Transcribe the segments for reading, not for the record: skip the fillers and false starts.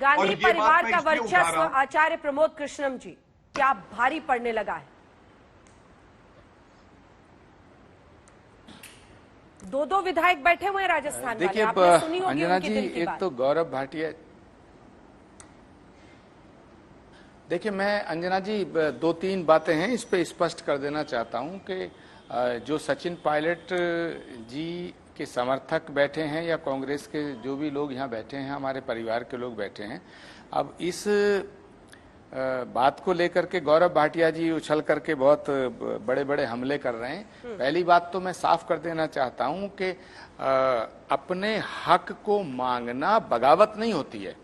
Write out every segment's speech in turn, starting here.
गांधी परिवार का वर्चस्व आचार्य प्रमोद कृष्णम जी क्या भारी पड़ने लगा है? दो विधायक बैठे हुए हैं राजस्थान वाले, आपने सुनी होगी अंजना उनकी जी, दिल की एक बात। तो गौरव भाटिया, देखिए मैं अंजना जी दो तीन बातें हैं इस पे स्पष्ट कर देना चाहता हूं कि जो सचिन पायलट जी के समर्थक बैठे हैं या कांग्रेस के जो भी लोग यहाँ बैठे हैं, हमारे परिवार के लोग बैठे हैं, अब इस बात को लेकर के गौरव भाटिया जी उछल करके बहुत बड़े बड़े हमले कर रहे हैं। पहली बात तो मैं साफ कर देना चाहता हूं कि अपने हक को मांगना बगावत नहीं होती है।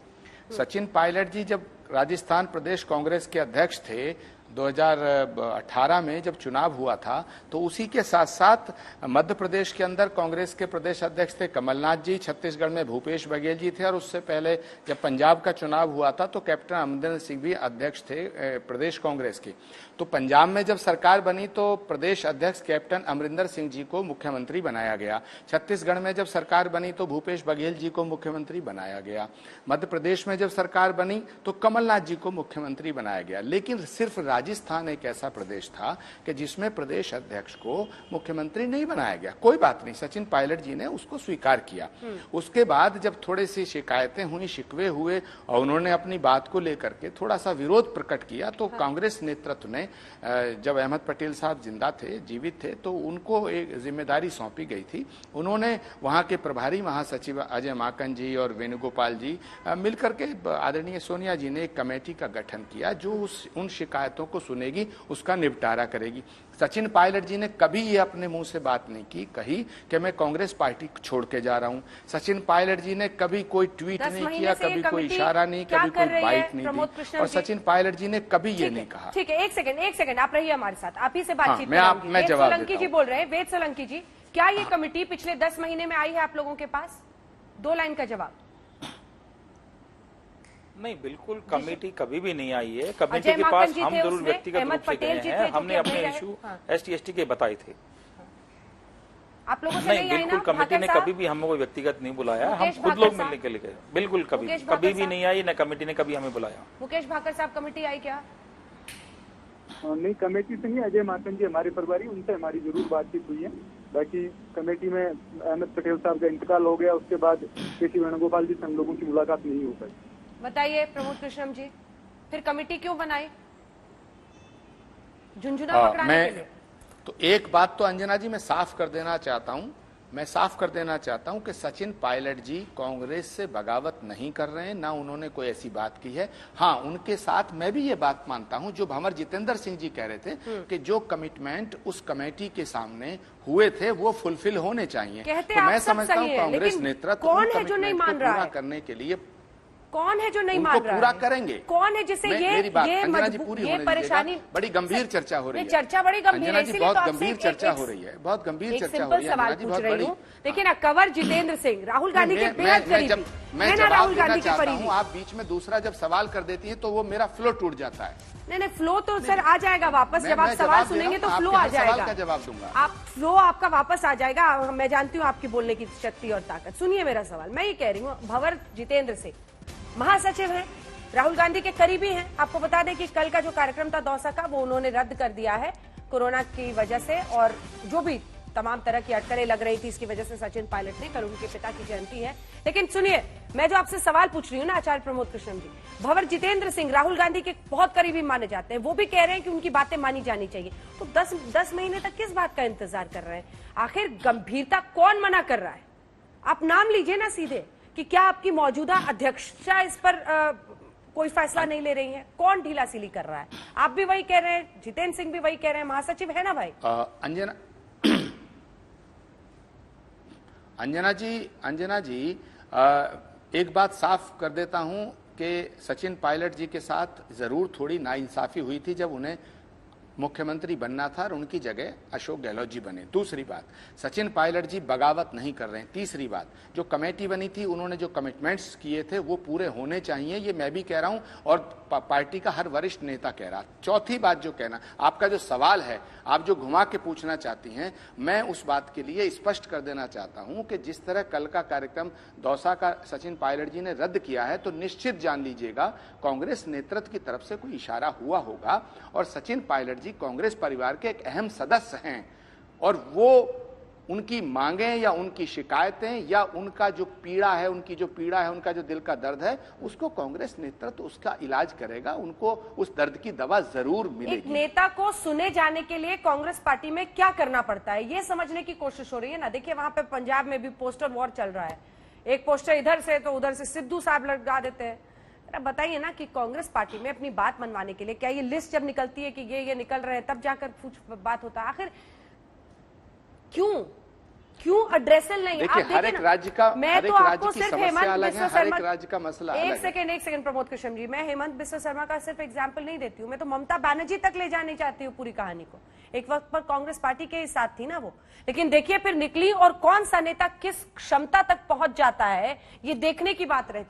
सचिन पायलट जी जब राजस्थान प्रदेश कांग्रेस के अध्यक्ष थे 2018 में जब चुनाव हुआ था, तो उसी के साथ साथ मध्य प्रदेश के अंदर कांग्रेस के प्रदेश अध्यक्ष थे कमलनाथ जी, छत्तीसगढ़ में भूपेश बघेल जी थे, और उससे पहले जब पंजाब का चुनाव हुआ था तो कैप्टन अमरिंदर सिंह भी अध्यक्ष थे प्रदेश कांग्रेस के। तो पंजाब में जब सरकार बनी तो प्रदेश अध्यक्ष कैप्टन अमरिंदर सिंह जी को मुख्यमंत्री बनाया गया। छत्तीसगढ़ में जब सरकार बनी तो भूपेश बघेल जी को मुख्यमंत्री बनाया गया। मध्य प्रदेश में जब सरकार बनी तो कमलनाथ जी को मुख्यमंत्री बनाया गया। लेकिन सिर्फ राजस्थान एक ऐसा प्रदेश था कि जिसमें प्रदेश अध्यक्ष को मुख्यमंत्री नहीं बनाया गया। कोई बात नहीं, सचिन पायलट जी ने उसको स्वीकार किया। उसके बाद जब थोड़ी सी शिकायतें हुई, शिकवे हुए और उन्होंने अपनी बात को लेकर के थोड़ा सा विरोध प्रकट किया, तो कांग्रेस नेतृत्व ने, जब अहमद पटेल साहब जिंदा थे, जीवित थे, तो उनको एक जिम्मेदारी सौंपी गई थी। उन्होंने वहां के प्रभारी महासचिव अजय माकन जी और वेणुगोपाल जी मिलकर के आदरणीय सोनिया जी ने एक कमेटी का गठन किया जो उन शिकायतों को सुनेगी, उसका निपटारा करेगी। सचिन पायलट जी ने कभी ये अपने मुंह से बात नहीं कही कि मैं कांग्रेस पार्टी छोड़ के जा रहा हूं। सचिन पायलट जी ने कभी कोई ट्वीट नहीं किया, कभी कोई इशारा नहीं, कभी कोई बाइट नहीं दी, और सचिन पायलट जी ने कभी ये नहीं कहा। ठीक है, एक सेकंड आप रहिए हमारे साथ, आप ही से बातचीत मैं वेद जवाब सोलंकी जी बोल रहे हैं। वेद सोलंकी जी, क्या ये कमेटी पिछले 10 महीने में आई है आप लोगों के पास? 2 लाइन का जवाब। नहीं, बिल्कुल कमेटी कभी भी नहीं आई है। कमेटी के पास हम जरूर व्यक्तिगत रूप से गए हैं, हमने अपने इशू ST/ST के बताए थे। आप लोगों से नहीं, बिल्कुल कमेटी ने कभी भी हमको व्यक्तिगत नहीं बुलाया, हम खुद लोग मिलने के लिए गए। बिल्कुल कभी भी नहीं आई, न कमेटी ने कभी हमें बुलाया। मुकेश भाकर साहब, कमेटी आई क्या? नहीं, कमेटी से नहीं, अजय माकन जी हमारे प्रभारी, उनसे हमारी जरूर बातचीत हुई है। बाकी कमेटी में अहमद पटेल साहब का इंतकाल हो गया, उसके बाद केसी वेणुगोपाल जी से हम लोगों की मुलाकात नहीं हो पाई। बताइए प्रमोद कृष्णम जी, फिर कमेटी क्यों बनाई? झुंझुना पकड़ाने के लिए? तो एक बात तो अंजना जी मैं साफ कर देना चाहता हूं कि सचिन पायलट जी कांग्रेस से बगावत नहीं कर रहे हैं, ना उन्होंने कोई ऐसी बात की है। हाँ, उनके साथ मैं भी ये बात मानता हूं जो भंवर जितेंद्र सिंह जी कह रहे थे कि जो कमिटमेंट उस कमेटी के सामने हुए थे वो फुलफिल होने चाहिए। तो मैं समझता हूं कांग्रेस नेतृत्व कौन है जो नहीं मान रहा है करने के लिए, कौन है जो नहीं मान रहा है? पूरा करेंगे। कौन है जिसे ये परेशानी? बड़ी गंभीर चर्चा हो रही है। चर्चा बड़ी गंभीर है, इसीलिए बहुत गंभीर चर्चा हो रही है, बहुत गंभीर चर्चा हो रही है। सवाल पूछ रही हूँ। देखिए ना, कंवर जितेंद्र सिंह राहुल गांधी के बेहद करीबी, मैं राहुल गांधी के करीबी। आप बीच में दूसरा जब सवाल कर देती है तो वो मेरा फ्लो टूट जाता है। नहीं, फ्लो तो सर आ जाएगा वापस, जब आप सवाल सुनेंगे तो फ्लो आ जाएगा। का जवाब दूंगा, आप फ्लो आपका वापस आ जाएगा। मैं जानती हूँ आपकी बोलने की शक्ति और ताकत। सुनिए मेरा सवाल, मैं ये कह रही हूँ, भंवर जितेंद्र सिंह महासचिव हैं, राहुल गांधी के करीबी हैं। आपको बता दें कि कल का जो कार्यक्रम था दौसा का, वो उन्होंने रद्द कर दिया है कोरोना की वजह से, और जो भी तमाम तरह की अटकलें लग रही थी इसकी वजह से सचिन पायलट ने, कल उनके पिता की जयंती है। लेकिन सुनिए, मैं जो आपसे सवाल पूछ रही हूँ ना आचार्य प्रमोद कृष्णम जी, भंवर जितेंद्र सिंह राहुल गांधी के बहुत करीबी माने जाते हैं, वो भी कह रहे हैं कि उनकी बातें मानी जानी चाहिए। तो 10 महीने तक किस बात का इंतजार कर रहे हैं? आखिर गंभीरता कौन मना कर रहा है? आप नाम लीजिए ना सीधे, कि क्या आपकी मौजूदा अध्यक्षा इस पर कोई फैसला नहीं ले रही है? कौन ढीलासिली कर रहा है? आप भी वही कह रहे हैं, जितेंद्र सिंह भी वही कह रहे हैं, महासचिव है ना भाई? अंजना जी एक बात साफ कर देता हूं कि सचिन पायलट जी के साथ जरूर थोड़ी नाइंसाफी हुई थी जब उन्हें मुख्यमंत्री बनना था और उनकी जगह अशोक गहलोत जी बने। दूसरी बात, सचिन पायलट जी बगावत नहीं कर रहे हैं। तीसरी बात, जो कमेटी बनी थी उन्होंने जो कमिटमेंट्स किए थे वो पूरे होने चाहिए, ये मैं भी कह रहा हूं। और पार्टी का हर वरिष्ठ नेता कह रहा। चौथी बात जो कहना, आपका जो सवाल है, आप जो घुमा के पूछना चाहती हैं, मैं उस बात के लिए स्पष्ट कर देना चाहता हूं कि जिस तरह कल का कार्यक्रम दौसा का सचिन पायलट जी ने रद्द किया है, तो निश्चित जान लीजिएगा कांग्रेस नेतृत्व की तरफ से कोई इशारा हुआ होगा और सचिन पायलट जी कांग्रेस परिवार के एक अहम सदस्य हैं और वो उनकी मांगें या उनकी शिकायतें या उनका जो पीड़ा है, उनका जो दिल का दर्द है, उसको कांग्रेस नेतृत्व उसका इलाज करेगा, उनको उस दर्द की दवा जरूर मिलेगी। एक नेता को सुने जाने के लिए कांग्रेस पार्टी में क्या करना पड़ता है, ये समझने की कोशिश हो रही है ना। देखिए वहां पे पंजाब में भी पोस्टर वॉर चल रहा है, एक पोस्टर इधर से तो उधर से सिद्धू साहब लगा देते हैं। बताइए ना कि कांग्रेस पार्टी में अपनी बात मनवाने के लिए क्या ये लिस्ट जब निकलती है कि ये निकल रहे हैं तब जाकर कुछ बात होता है? आखिर क्यों एड्रेसल नहीं? देखिए हर एक राज्य का, मैं तो आपको सिर्फ समस्या अलग है, हर एक शर्मा राज्य का मसला अलग है। एक सेकंड प्रमोद कृष्ण जी, मैं हेमंत बिस्वा शर्मा का सिर्फ एग्जांपल नहीं देती हूँ, मैं तो ममता बनर्जी तक ले जाने चाहती हूँ पूरी कहानी को। एक वक्त पर कांग्रेस पार्टी के ही साथ थी ना वो, लेकिन देखिए फिर निकली और कौन सा नेता किस क्षमता तक पहुंच जाता है, ये देखने की बात रहती है।